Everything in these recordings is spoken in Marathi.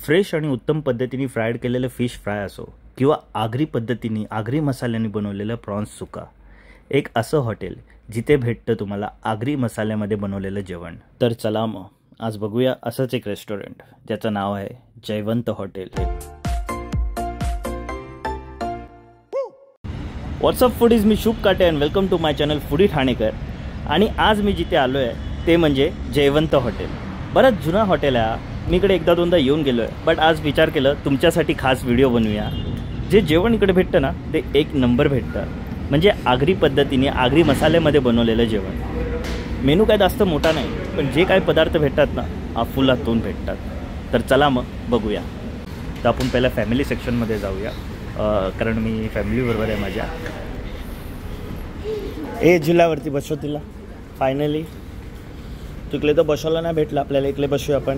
फ्रेश आणि उत्तम पद्धतीने फ्राईड केलेलं फिश फ्राय असो किंवा आगरी पद्धतीने आगरी मसाल्याने बनवलेलं प्रॉन्स सुका, एक असं हॉटेल जिथे भेटतं तुम्हाला आगरी मसाल्यामध्ये बनवलेलं जेवण. तर चला मग आज बघूया असंच एक रेस्टॉरंट ज्याचं नाव आहे जयवंत हॉटेल. व्हॉट्सअप फूडीज, मी Shubh Kate and welcome to my channel foodie Thanekar. आणि आज मी जिथे आलो आहे ते म्हणजे जयवंत हॉटेल. बरंच जुना हॉटेल आहे, मी इकडे एकदा दोनदा येऊन गेलो आहे, बट आज विचार केलं तुमच्यासाठी खास व्हिडिओ बनवूया. जे जेवण इकडे भेटतं ना ते एक नंबर भेटतं, म्हणजे आगरी पद्धतीने आगरी मसाल्यामध्ये बनवलेलं जेवण. मेनू काय जास्त मोठा नाही, पण जे काही पदार्थ भेटतात ना अफुलातून भेटतात. तर चला मग बघूया. तर आपण पहिला फॅमिली सेक्शनमध्ये जाऊया, कारण मी फॅमिलीबरोबर आहे माझ्या. ए झुलावरती बसव तिला. फायनली तिकडे तर बसवला नाही भेटलं आपल्याला, इकडे बसूया आपण.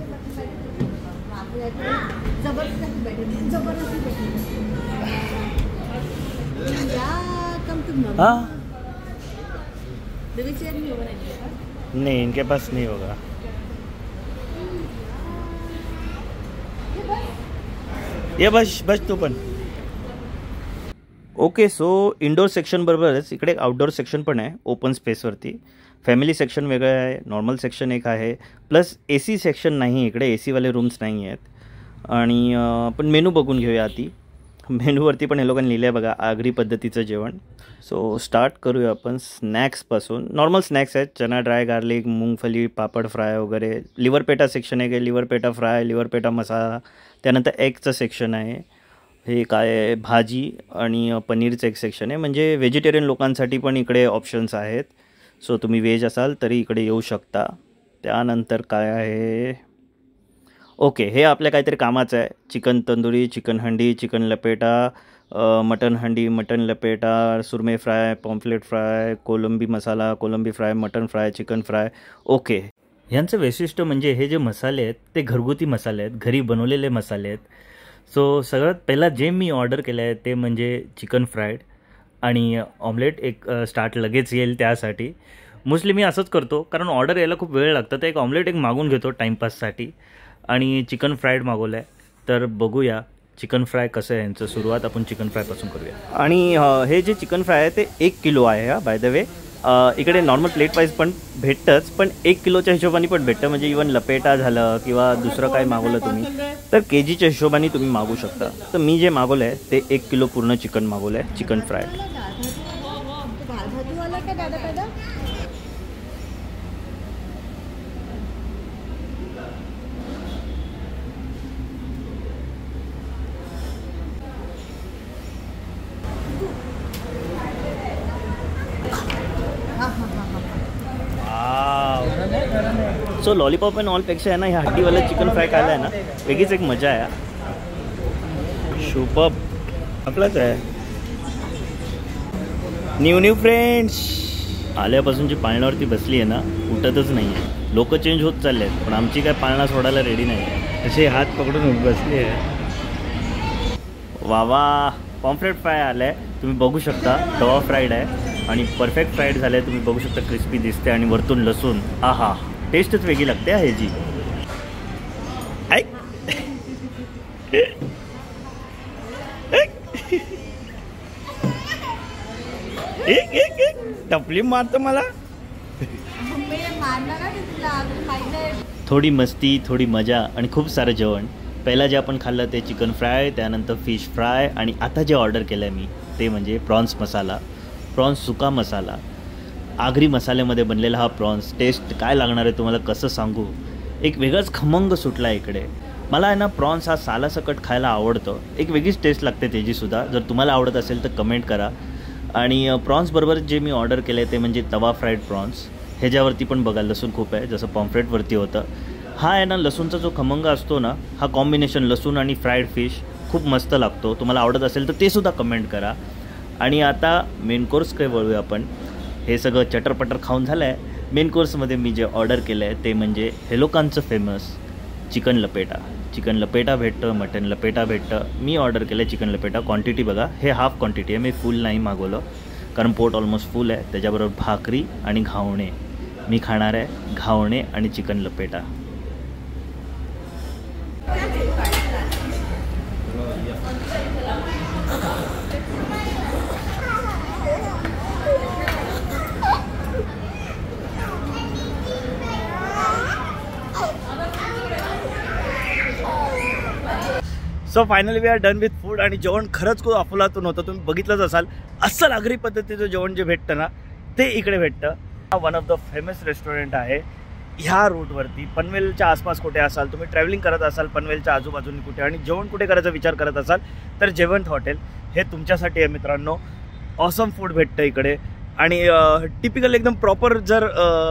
हाँ नहीं, इनके पास नहीं होगा. ये बस बस तू पण. ओके, सो इंडोर सेक्शन बरोबरच इकडे एक आउटडोर सेक्शन पण आहे ओपन स्पेसवरती. फॅमिली सेक्शन वेगळं आहे, नॉर्मल सेक्शन एक आहे, प्लस ए सी सेक्शन नाही, इकडे ए सीवाले रूम्स नाही आहेत. आणि आपण मेनू बघून घेऊया आधी. मेनूवरती पण हे लोकांनी लिहिलं आहे बघा, आगरी पद्धतीचं जेवण. सो स्टार्ट करूया आपण स्नॅक्सपासून. नॉर्मल स्नॅक्स आहेत, चना ड्राय, गार्लिक, मूंगफली, पापड फ्राय वगैरे. लिव्हर पेटा सेक्शन आहे, लिव्हर पेटा फ्राय, लिव्हर पेटा मसाला. त्यानंतर एगचं सेक्शन आहे. हे काय आहे, भाजी आणि पनीरचं एक सेक्शन आहे, म्हणजे व्हेजिटेरियन लोकांसाठी पण इकडे ऑप्शन्स आहेत. सो तुम्ही व्हेज असाल तरी इकडे येऊ शकता. त्यानंतर काय आहे, ओके, हे आपल्या काहीतरी कामाचं आहे. चिकन तंदुरी, चिकन हंडी, चिकन लपेटा, मटन हंडी, मटन लपेटा, सुरमे फ्राय, पॉम्फ्लेट फ्राय, कोलंबी मसाला, कोलंबी fry, mutton fry, chicken fry. Okay, ह्यांचं वैशिष्ट्य म्हणजे हे जे मसाले आहेत ते घरगुती मसाले आहेत, घरी बनवलेले मसाले आहेत. सो सगळ्यात पहिला जे मी ऑर्डर केलं आहे ते म्हणजे चिकन फ्राईड आणि ऑमलेट. एक स्टार्ट लगेच येईल त्यासाठी मोस्टली मी असंच करतो, कारण ऑर्डर यायला खूप वेळ लागतं. तर एक ऑमलेट एक मागून घेतो टाईमपाससाठी, आणि चिकन फ्राईड मागवलं आहे. तर बघूया चिकन फ्राय कसं आहे यांचं. सुरुवात आपण चिकन फ्रायपासून करूया. आणि हे जे चिकन फ्राय आहे ते 1 किलो आहे. हा बाय द वे, इकडे नॉर्मल प्लेट वाईज पण भेटतंच, पण 1 किलोच्या हिशोबाने पण भेटतं. म्हणजे इवन लपेटा झालं किंवा दुसरं काय मागवलं तुम्ही तर के जीच्या हिशोबाने तुम्ही मागू शकता. तर मी जे मागवलं आहे ते 1 किलो पूर्ण चिकन मागवलं आहे, chicken fry. So lollipop and ऑलपेक्षा आहे ना, ह्या हड्डीवाला चिकन फ्राय खायला आहे ना वेगळीच एक मजा आहे. शुभ आपलाच आहे. न्यू फ्रेंड्स, आल्यापासूनची पाळण्यावरती बसली आहे ना, उठतच नाही आहे. लोक चेंज होत चालले आहेत, पण आमची काय पाळणा सोडायला रेडी नाही आहे. असे हात पकडून बसली आहे. वा वा, पॉम्फ्रेट फ्राय आलं आहे, तुम्ही बघू शकता. तवा फ्राईड आहे आणि परफेक्ट फ्राईड झालं आहे, तुम्ही बघू शकता. क्रिस्पी दिसते आणि वरतून लसूण. आहा, टेस्टच वेगळी लागते ह्याची. टपली मारतो मला. थोडी मस्ती, थोडी मजा आणि खूप सारं जेवण. पहिला जे आपण खाल्लं ते चिकन फ्राय, त्यानंतर फिश फ्राय, आणि आता जे ऑर्डर केलं आहे मी ते म्हणजे प्रॉन्स मसाला, प्रॉन्स सुका मसाला. आगरी मसाल्यामध्ये बनलेला हा प्रॉन्स. टेस्ट काय लागणार आहे तुम्हाला कसं सांगू, एक वेगळाच खमंग सुटला इकडे. मला आहे ना प्रॉन्स हा सालासकट खायला आवडतं, एक वेगळीच टेस्ट लागते त्याचीसुद्धा. जर तुम्हाला आवडत असेल तर कमेंट करा. आणि प्रॉन्सबरोबर जे मी ऑर्डर केलं आहे ते म्हणजे तवा फ्राईड प्रॉन्स. ह्याच्यावरती पण बघा लसूण खूप आहे, जसं पॉम्फ्रेटवरती होतं. हा आहे ना लसूणचा जो खमंग असतो ना, हा कॉम्बिनेशन लसूण आणि फ्राईड फिश खूप मस्त लागतो. तुम्हाला आवडत असेल तर ते सुद्धा कमेंट करा. आणि आता मेन कोर्सकडे वळूया आपण. हे सगळं चटरपटर खाऊन झालं आहे. मेन कोर्समध्ये मी जे ऑर्डर केलं आहे ते म्हणजे हे लोकांचं फेमस चिकन लपेटा. चिकन लपेटा भेटतं, मटन लपेटा भेटतं. मी ऑर्डर केलं आहे चिकन लपेटा. क्वांटिटी बघा, हे हाफ क्वांटिटी आहे, मी फुल नाही मागवलं कारण पोट ऑलमोस्ट फुल आहे. त्याच्याबरोबर भाकरी आणि घावणे. मी खाणार आहे घावणे आणि चिकन लपेटा. So finally we are done with food आणि जेवण खरंच खूप अफलातून होतं. तुम्ही बघितलंच असाल. अस्सल आगरी पद्धतीचं जेवण जे भेटतं ना ते इकडे भेटतं. हा one of the famous restaurant आहे ह्या रूटवरती. पनवेलच्या आसपास कुठे असाल, तुम्ही ट्रॅव्हलिंग करत असाल पनवेलच्या आजूबाजूने कुठे आणि जेवण कुठे करायचा विचार करत असाल तर जेवंत हॉटेल हे तुमच्यासाठी आहे मित्रांनो. ऑसम फूड भेटतं इकडे आणि टिपिकल एकदम प्रॉपर जर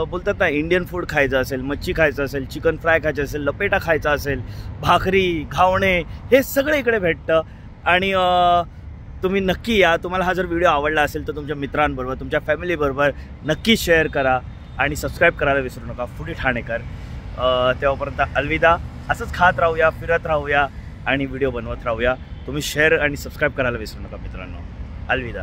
बोलतात ना इंडियन फूड खायचं असेल, मच्छी खायचं असेल, चिकन फ्राय खायचं असेल, लपेटा खायचा असेल, भाकरी, घावणे हे सगळं इकडे भेटतं. आणि तुम्ही नक्की या. तुम्हाला हा जर व्हिडिओ आवडला असेल तर तुमच्या मित्रांबरोबर, तुमच्या फॅमिलीबरोबर नक्की शेअर करा आणि सबस्क्राईब करायला विसरू नका. फूडी ठाणेकर. तेव्हापर्यंत अलविदा. असंच खात राहूया, फिरत राहूया आणि व्हिडिओ बनवत राहूया. तुम्ही शेअर आणि सबस्क्राईब करायला विसरू नका मित्रांनो. अलविदा.